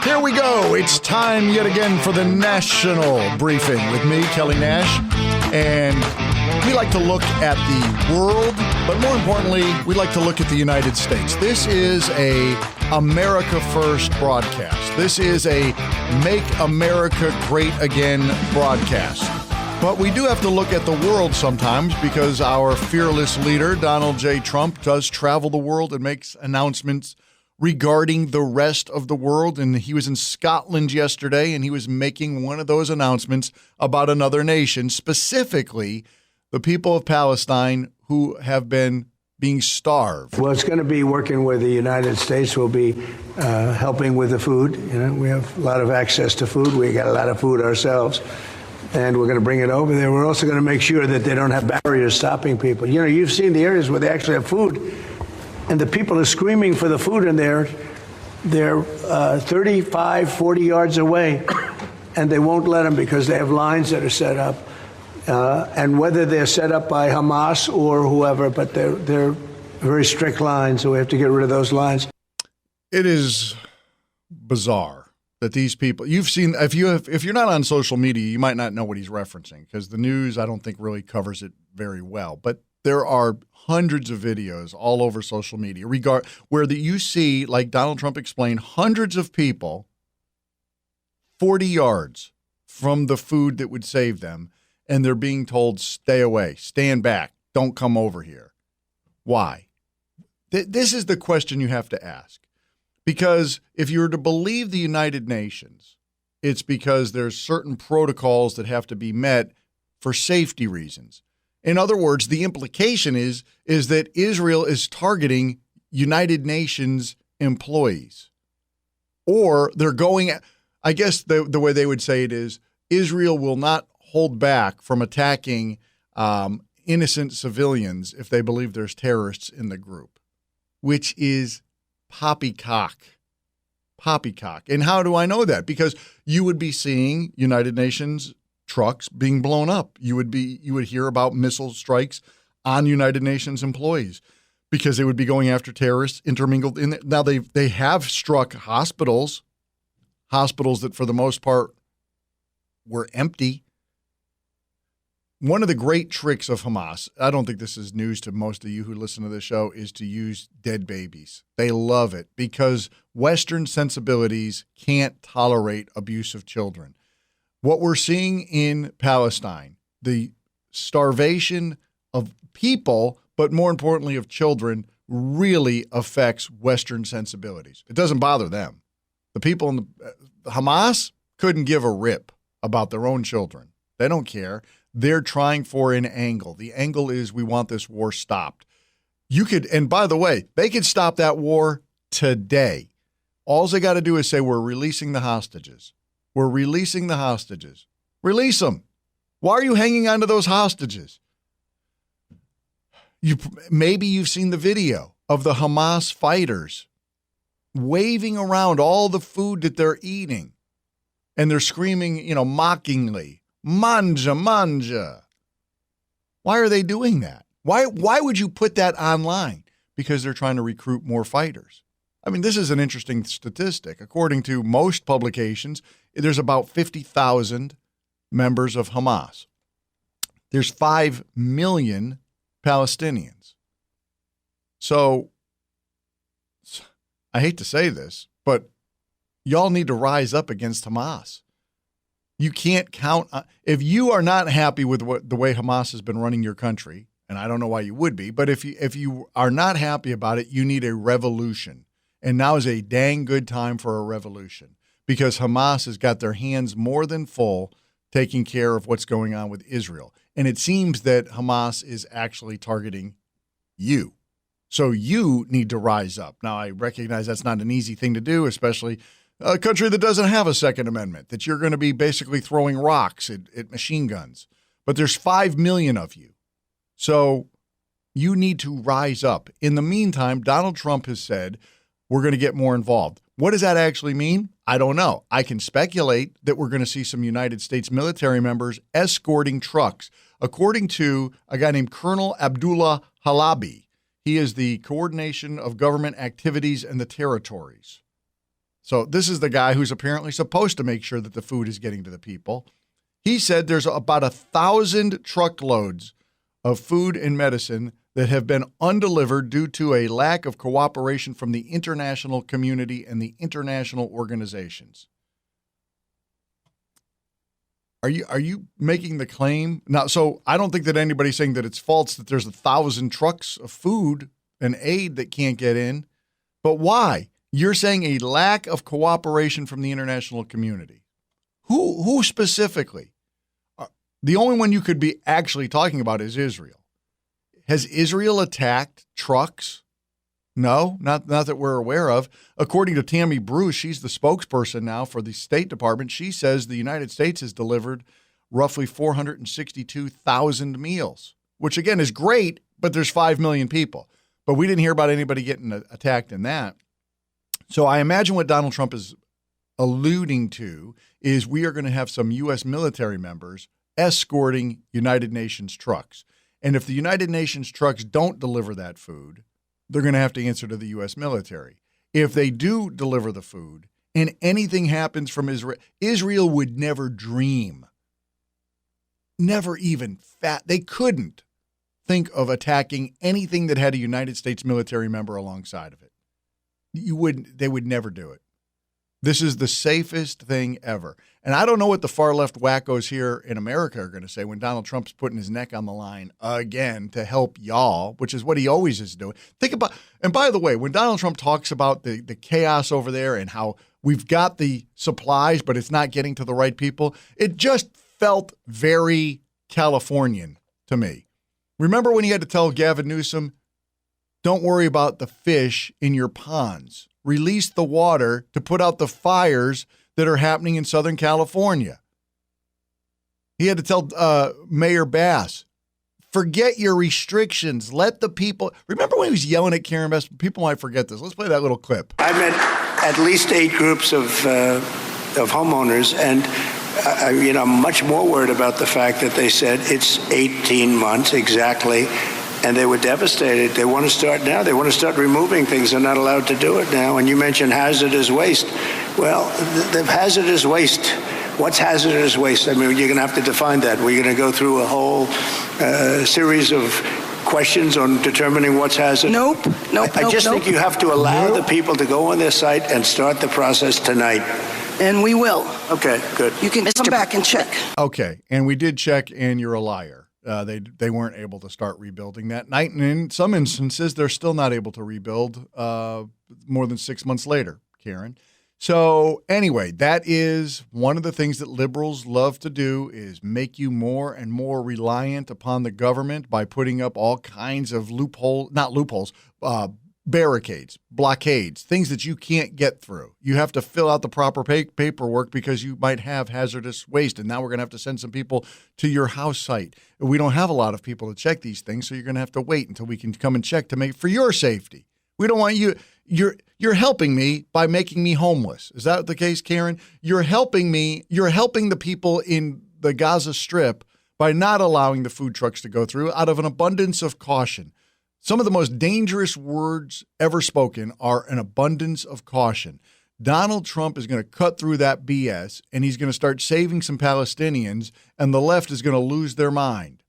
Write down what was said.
Here we go. It's time yet again for the national briefing with me, Kelly Nash. And we like to look at the world, but more importantly, we like to look at the United States. This is a America First broadcast. This is a Make America Great Again broadcast. But we do have to look at the world sometimes because our fearless leader, Donald J. Trump, does travel the world and makes announcements regarding the rest of the world. And he was in Scotland yesterday, and he was making one of those announcements about another nation, specifically the people of Palestine who have been being starved. Well, it's going to be working with the United States. We'll be helping with the food. You know, we have a lot of access to food. We got a lot of food ourselves, and we're going to bring it over there. We're also going to make sure that they don't have barriers stopping people. You know, you've seen the areas where they actually have food, and the people are screaming for the food, and they're 35, 40 yards away, and they won't let them because they have lines that are set up. And whether they're set up by Hamas or whoever, but they're very strict lines, so we have to get rid of those lines. It is bizarre that these people, you've seen, if you're not on social media, you might not know what he's referencing because the news, I don't think, really covers it very well. But there are hundreds of videos all over social media where you see, like Donald Trump explained, hundreds of people 40 yards from the food that would save them. And they're being told, stay away, stand back, don't come over here. Why? This is the question you have to ask. Because if you were to believe the United Nations, it's because there's certain protocols that have to be met for safety reasons. In other words, the implication is that Israel is targeting United Nations employees. Or they're going, I guess the way they would say it is, Israel will not hold back from attacking innocent civilians if they believe there's terrorists in the group, which is poppycock. Poppycock. And how do I know that? Because you would be seeing United Nations trucks being blown up. You would hear about missile strikes on United Nations employees because they would be going after terrorists intermingled in it. Now they have struck hospitals that for the most part were empty. One of the great tricks of Hamas, I don't think this is news to most of you who listen to this show, is to use dead babies. They love it because Western sensibilities can't tolerate abuse of children. What we're seeing in Palestine, the starvation of people, but more importantly of children, really affects Western sensibilities. It doesn't bother them. The people in Hamas couldn't give a rip about their own children. They don't care. They're trying for an angle. The angle is we want this war stopped. And by the way, they could stop that war today. All they got to do is say, we're releasing the hostages. We're releasing the hostages. Release them. Why are you hanging on to those hostages? Maybe you've seen the video of the Hamas fighters waving around all the food that they're eating. And they're screaming, mockingly, Manja, manja. Why are they doing that? Why would you put that online? Because they're trying to recruit more fighters. I mean, this is an interesting statistic. According to most publications, there's about 50,000 members of Hamas. There's 5 million Palestinians. So, I hate to say this, but y'all need to rise up against Hamas. You can't count if you are not happy with the way Hamas has been running your country, and I don't know why you would be, but if you are not happy about it, you need a revolution. And now is a dang good time for a revolution because Hamas has got their hands more than full taking care of what's going on with Israel. And it seems that Hamas is actually targeting you. So you need to rise up. Now, I recognize that's not an easy thing to do, especially a country that doesn't have a Second Amendment, that you're going to be basically throwing rocks at machine guns. But there's 5 million of you. So you need to rise up. In the meantime, Donald Trump has said, we're going to get more involved. What does that actually mean? I don't know. I can speculate that we're going to see some United States military members escorting trucks. According to a guy named Colonel Abdullah Halabi, he is the Coordination of Government Activities in the Territories. So this is the guy who's apparently supposed to make sure that the food is getting to the people. He said there's about 1,000 truckloads of food and medicine that have been undelivered due to a lack of cooperation from the international community and the international organizations. Are you making the claim now? So I don't think that anybody's saying that it's false that there's 1,000 trucks of food and aid that can't get in, but why? You're saying a lack of cooperation from the international community. Who specifically? The only one you could be actually talking about is Israel. Has Israel attacked trucks? No, not that we're aware of. According to Tammy Bruce, she's the spokesperson now for the State Department. She says the United States has delivered roughly 462,000 meals, which again is great, but there's 5 million people. But we didn't hear about anybody getting attacked in that. So I imagine what Donald Trump is alluding to is we are going to have some U.S. military members escorting United Nations trucks. And if the United Nations trucks don't deliver that food, they're going to have to answer to the U.S. military. If they do deliver the food and anything happens from Israel, Israel would never dream, never even they couldn't think of attacking anything that had a United States military member alongside of it. They would never do it. This is the safest thing ever. And I don't know what the far left wackos here in America are going to say when Donald Trump's putting his neck on the line again to help y'all, which is what he always is doing. Think about, and by the way, when Donald Trump talks about the chaos over there and how we've got the supplies, but it's not getting to the right people, it just felt very Californian to me. Remember when he had to tell Gavin Newsom, don't worry about the fish in your ponds. Release the water to put out the fires that are happening in Southern California. He had to tell Mayor Bass, forget your restrictions. Let the people. Remember when he was yelling at Karen Bass? People might forget this. Let's play that little clip. I met at least 8 groups of homeowners, and I'm much more worried about the fact that they said it's 18 months exactly. And they were devastated. They want to start now. They want to start removing things. They're not allowed to do it now. And you mentioned hazardous waste. Well, the hazardous waste, what's hazardous waste? I mean, you're going to have to define that. We're going to go through a whole series of questions on determining what's hazardous. Nope. I just think you have to allow the people to go on their site and start the process tonight. And we will. Okay, good. You can come back and check. Okay, and we did check, and you're a liar. They weren't able to start rebuilding that night, and in some instances, they're still not able to rebuild more than 6 months later, Karen. So anyway, that is one of the things that liberals love to do is make you more and more reliant upon the government by putting up all kinds of barricades, blockades, things that you can't get through. You have to fill out the proper paperwork because you might have hazardous waste. And now we're going to have to send some people to your house site. We don't have a lot of people to check these things, so you're going to have to wait until we can come and check to make for your safety. We don't want you. You're helping me by making me homeless. Is that the case, Karen? You're helping me. You're helping the people in the Gaza Strip by not allowing the food trucks to go through out of an abundance of caution. Some of the most dangerous words ever spoken are an abundance of caution. Donald Trump is going to cut through that BS, and he's going to start saving some Palestinians, and the left is going to lose their mind.